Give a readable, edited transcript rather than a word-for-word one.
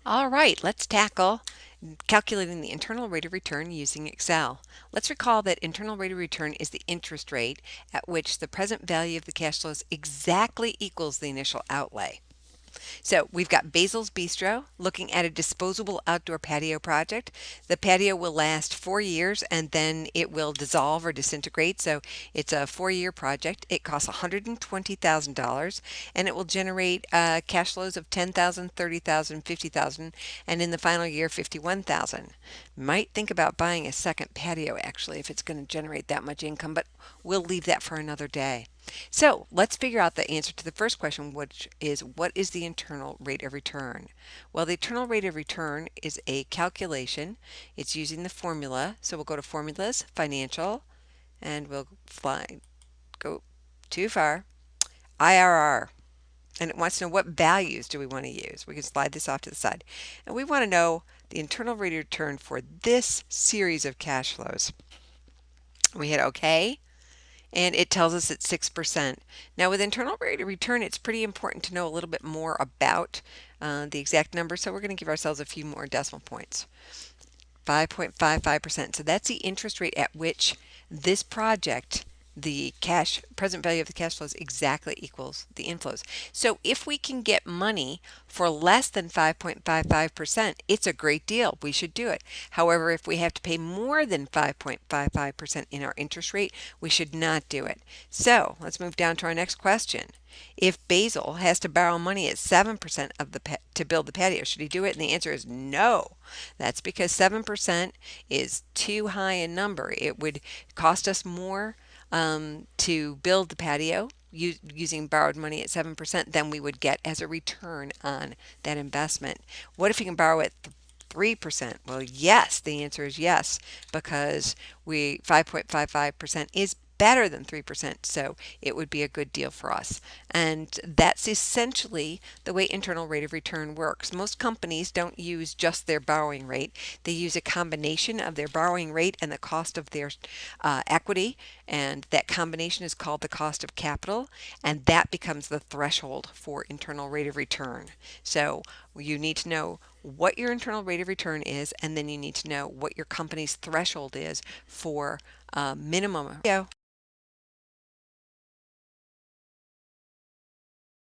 All right, let's tackle calculating the internal rate of return using Excel. Let's recall that internal rate of return is the interest rate at which the present value of the cash flows exactly equals the initial outlay. So we've got Basil's Bistro looking at a disposable outdoor patio project. The patio will last 4 years and then it will dissolve or disintegrate. So it's a 4 year project. It costs $120,000 and it will generate cash flows of 10,000, 30,000, 50,000, and in the final year 51,000. Might think about buying a second patio actually if it's going to generate that much income, but we'll leave that for another day. So let's figure out the answer to the first question, which is what is the internal rate of return? Well, the internal rate of return is a calculation. It's using the formula. So we'll go to Formulas, Financial, and we'll go too far, IRR. And it wants to know what values do we want to use. We can slide this off to the side. And we want to know the internal rate of return for this series of cash flows. We hit OK. And it tells us it's 6%. Now with internal rate of return, it's pretty important to know a little bit more about the exact number, so we're going to give ourselves a few more decimal points. 5.55%. So that's the interest rate at which this project, the present value of the cash flows, exactly equals the inflows. So if we can get money for less than 5.55%, it's a great deal. We should do it. However, if we have to pay more than 5.55% in our interest rate, we should not do it. So let's move down to our next question. If Basil has to borrow money at 7% of to build the patio, should he do it? And the answer is no. That's because 7% is too high a number. It would cost us more to build the patio using borrowed money at 7% than we would get as a return on that investment. What if you can borrow at 3%? Well, yes, the answer is yes, because 5.55% is better than 3%, so it would be a good deal for us. And that's essentially the way internal rate of return works. Most companies don't use just their borrowing rate. They use a combination of their borrowing rate and the cost of their equity, and that combination is called the cost of capital, and that becomes the threshold for internal rate of return. So you need to know what your internal rate of return is, and then you need to know what your company's threshold is for minimum.